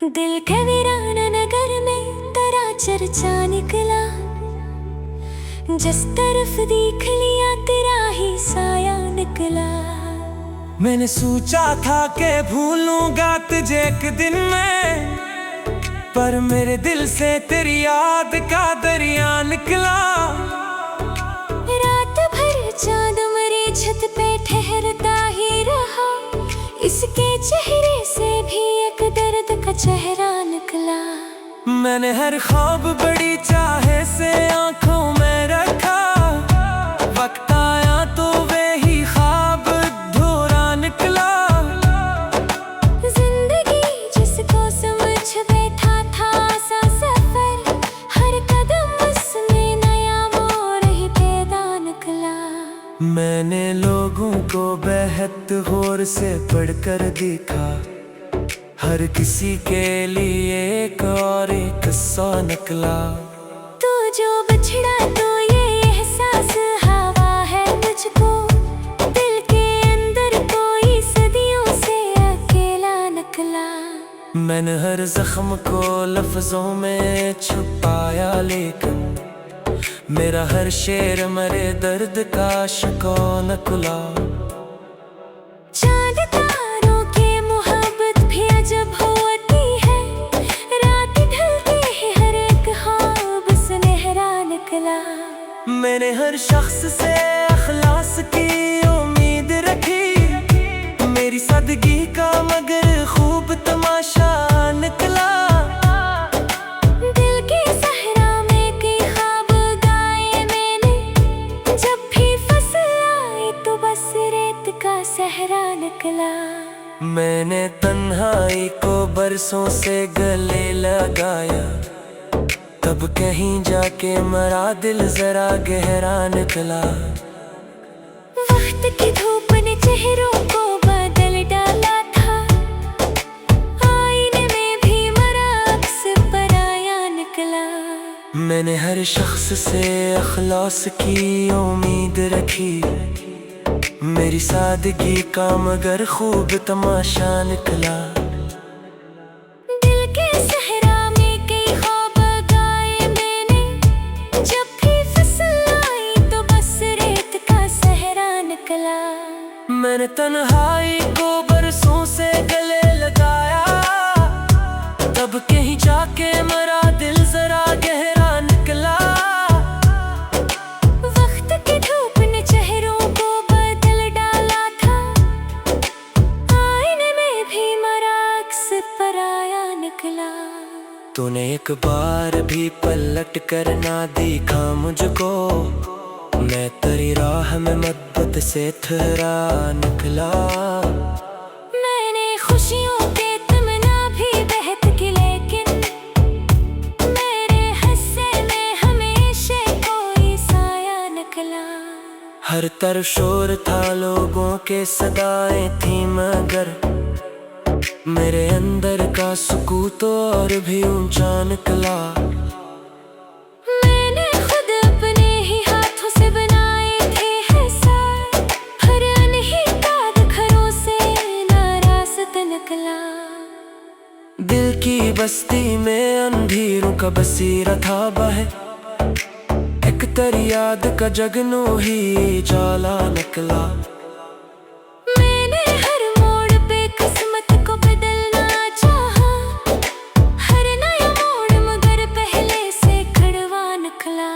दिल के वीराना नगर में तेरा चर्चा निकला। जिस तरफ देख लिया तेरा ही साया निकला। मैंने सोचा था कि भूलूंगा तुझे एक दिन में, पर मेरे दिल से तेरी याद का दरिया निकला। रात भर चांद मेरी छत पे ठहरता ही रहा। इसके चेहरे से भी एक दर्द का चेहरा निकला। मैंने हर ख्वाब बड़ी चाहे से आंखों में रखा। वक्त आया तो वे ही ख्वाब अधूरा निकला। जिंदगी जिसको समझ बैठा था सा सफर, हर कदम उसमें नया मोड़ ही पैदा निकला। मैंने लोगों को बेहद गौर से पढ़कर देखा। हर किसी के लिए एक और एक किस्सा निकला। तू जो बछड़ा तो ये एहसास हवा है मुझको। दिल के अंदर कोई सदियों से अकेला निकला। मैंने हर जख्म को लफ्जों में छुपाया, लेकिन मेरा हर शेर मरे दर्द का शिकवा निकला। चांद तारों के मोहब्बत भी अजब होती है। रात ढलते ही हर एक ख्वाब सुनहरा निकला। मैंने हर शख्स से अखलास की उम्मीद रखी। मेरी सादगी का मगर खूब तमाशा निकला। दिल के सहरा में कई ख्वाब गाए मैंने। जब भी फसल आई तो बस रेत का सहरा निकला। मैंने तन्हाई को बरसों से गले लगाया। तब कहीं जाके मरा दिल जरा गहरा निकला। वक्त की धूप ने चेहरों को बदल डाला था। आईने में भी मरा अक्स पराया निकला। मैंने हर शख्स से अखलास की उम्मीद रखी। मेरी सादगी का मगर खूब तमाशा निकला। दिल के सहरा में कई ख्वाब गाए मैंने। जब भी फसल आई तो बस रेत का सहरा निकला। मैंने तन्हाई को बरसों से गले लगाया। तब कहीं जाके मरा दिल जरा गहरा निकला। वक्त की धूप ने चेहरों को बदल डाला था। आईने में भी मरा अक्स पराया निकला। तूने एक बार भी पलट कर ना देखा मुझको। मैं तेरी राह में मद्दत से ठहरा निकला। मैंने खुशियों के तमन्ना भी बहत की, लेकिन मेरे हिस्से में हमेशा कोई साया निकला। हर तरफ शोर था, लोगों के सदाएं थी, मगर मेरे अंदर का सुकूत और भी ऊंचा निकला। मैंने खुद अपने ही हाथों से बनाए थे हिसार। हर अनहिताद घरों से नाराज़ निकला। दिल की बस्ती में अंधेरों का बसीरा था बहे। एक तेरी याद का जगनू ही जाला निकला। मैंने हर मोड़ पे किस्मत को बदलना चाहा। हर नया मोड़ मगर पहले से कड़वा निकला।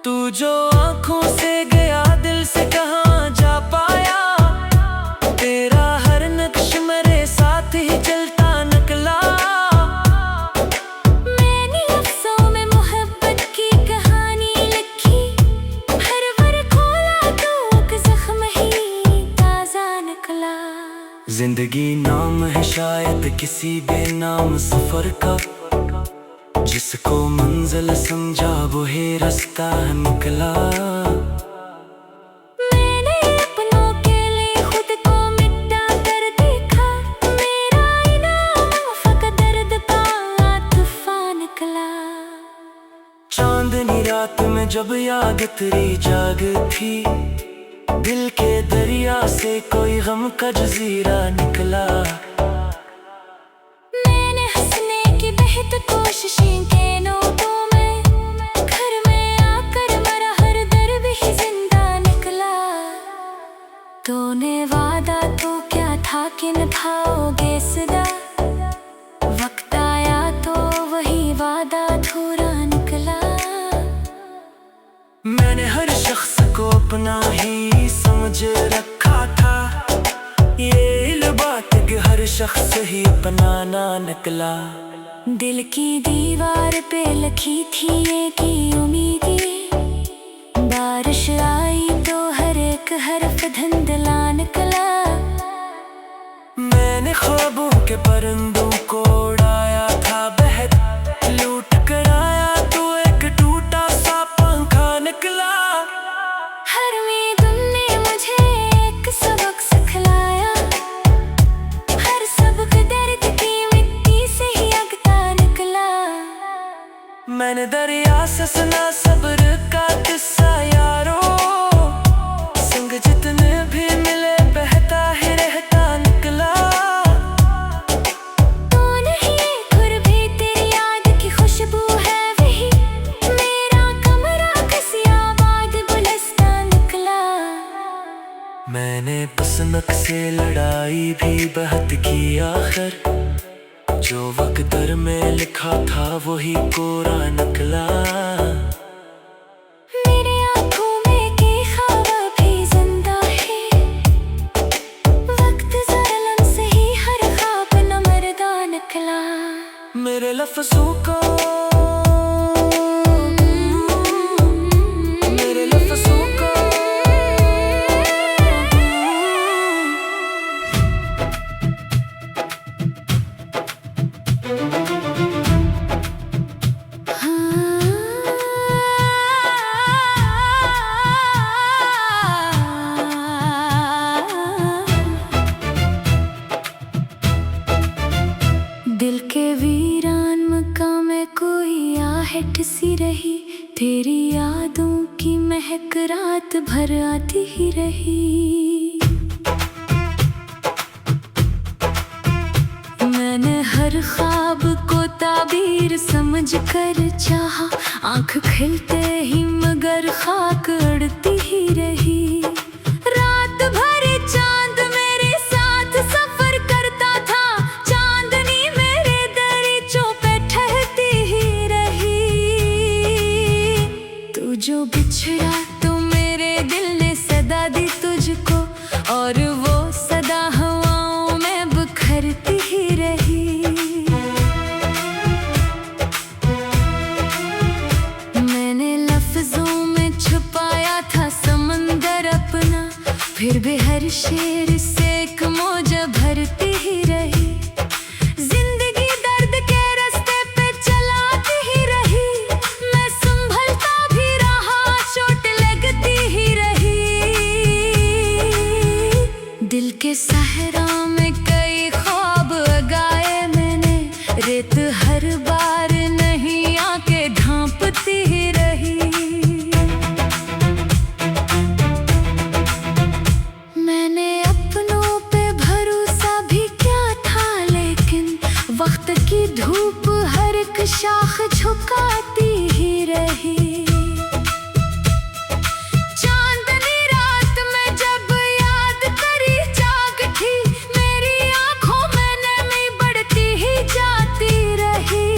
तू जो आंखों से गया दिल से कहाँ जा पाया। तेरा हर नक्श मेरे साथ ही चलता निकला। मैंने अफ़सों में मोहब्बत की कहानी लिखी। हर बार खोला तो एक ज़ख्म ही ताज़ा निकला। जिंदगी नाम है शायद किसी बेनाम सफर का। जिसको मंजिल समझा वो ही रास्ता निकला। मैंने अपनों के लिए खुद को मिटा कर देखा। मेरा इनाम फ़क़त दर्द का तूफ़ान निकला। चांदनी रात में जब याद तेरी जाग थी। दिल के दरिया से कोई गम का जजीरा निकला। मैंने हंसने अपना ही समझ रखा था। ये बात कि हर शख्स ही अपना ना निकला। दिल की दीवार पे लिखी थी एक ही उम्मीदें, बारिश आई तो हर एक हर्फ धुंधला निकला। मैंने ख्वाबों के परिंदों को उड़ाया था बहर, लूट कर आया तो एक टूटा सा पंखा निकला। हर मिदुन ने मुझे एक सबक सिखलाया, हर सबक दर्द की मिट्टी से ही अगता निकला। मैंने दरिया से सुना सब्र का किस्सा यारो, संग जितने भी मिले बहता ही रहता निकला। तू नहीं खुर भी तेरी याद की खुशबू है वही, मेरा कमरा किसी आबाद गुलिस्तान निकला। मैंने बस नक से लड़ाई भी बहुत की आखिर, जो वक़्त में लिखा था वही कोरा निकला। मेरी आँखों में के ख्वाब भी जिंदा है, वक्त ज़रा लम्हे ही हर ख्वाब न मर्दा निकला। मेरे लफ्ज़ों को मेरे लफ्ज़ों को दिल के वीरान मकाम में कोई आहट सी रही, तेरी यादों की महक रात भर आती ही रही। मैंने हर ख्वाब को ताबीर समझ कर चाहा, आंख खिलते ही मगर खाक उड़ती ही रही। रात भर चांद मेरे साथ सफर करता था, चांदनी मेरे दरीचों पे ठहरती ही रही। तू जो बिछड़ा तो मेरे दिल ने सदा दी तुझको, और वो सदा हवाओं में बिखरती ही रही। मैंने लफ्जों में छुपाया था समंदर अपना, फिर भी हर शेर से एक मौजा भरती ही रही। जिंदगी दर्द के रास्ते पे चलाती ही रही, मैं संभलता भी रहा, चोट लगती ही रही। दिल के सहरा में कई ख्वाब उगाए मैंने, रेत हर बार नहीं आके ढांपती ही रही। मैंने अपनों पे भरोसा भी क्या था, लेकिन वक्त की धूप हर एक शाख झुकाती ही रही। चांदनी रात में जब याद करी जाग थी, मेरी आंखों में नमी बढ़ती ही जाती रही।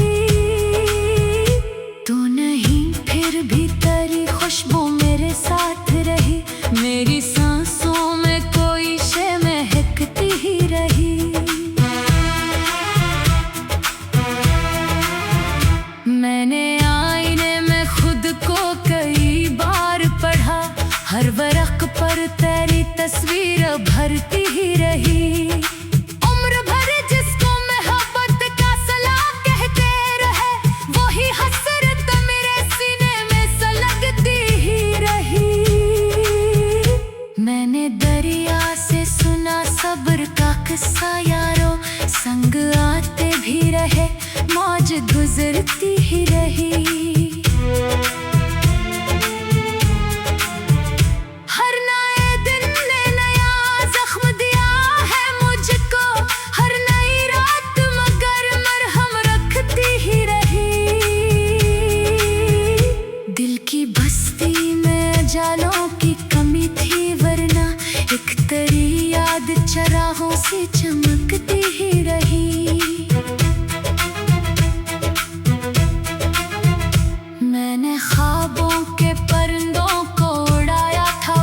तू नहीं फिर भी तेरी खुशबू मेरे साथ रही, मेरी सांसों में कोई शे महकती ही रही। मैंने आईने में खुद को कई बार पढ़ा, हर वरक़ पर तेरी तस्वीर भरती ही रही। उम्र भर जिसको मोहब्बत का सलाम कहते रहे, वही हसरत मेरे सीने में सलगती ही रही। मैंने दरिया से सुना सब्र का किस्सा यारो, संग आते भी रहे, मौज गुजरती ही रही। हर नए दिन ने नया जख्म दिया है मुझको, हर नई रात मगर मरहम रखती ही रही। दिल की बस्ती में जालों की कमी थी, वरना एक तेरी याद चरागों से चमकती ही रही। मैंने ख्वाबों के परिंदों को उड़ाया था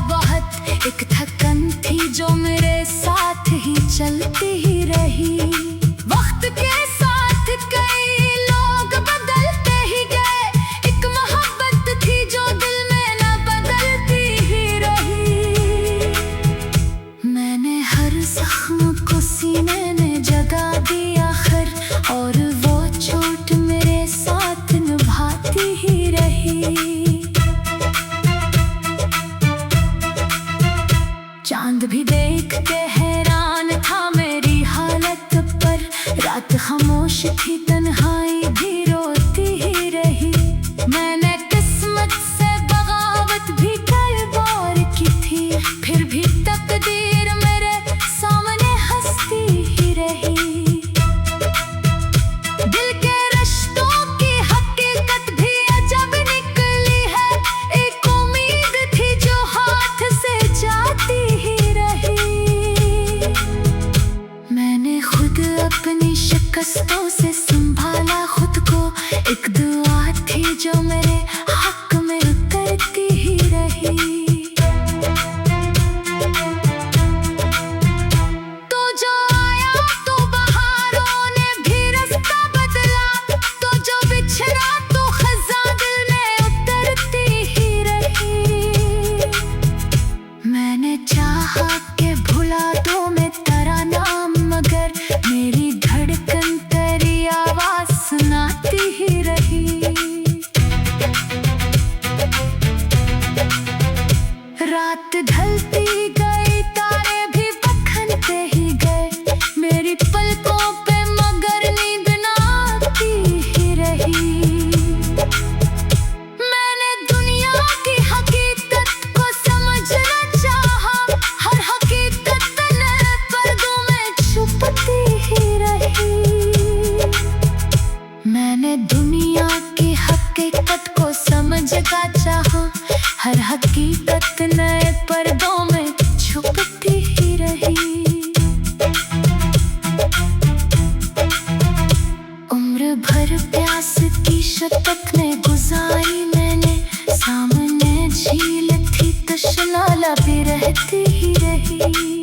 भर प्यास की शपथ में गुजारी मैंने, सामने झील थी तशनाला भी रहती ही रही।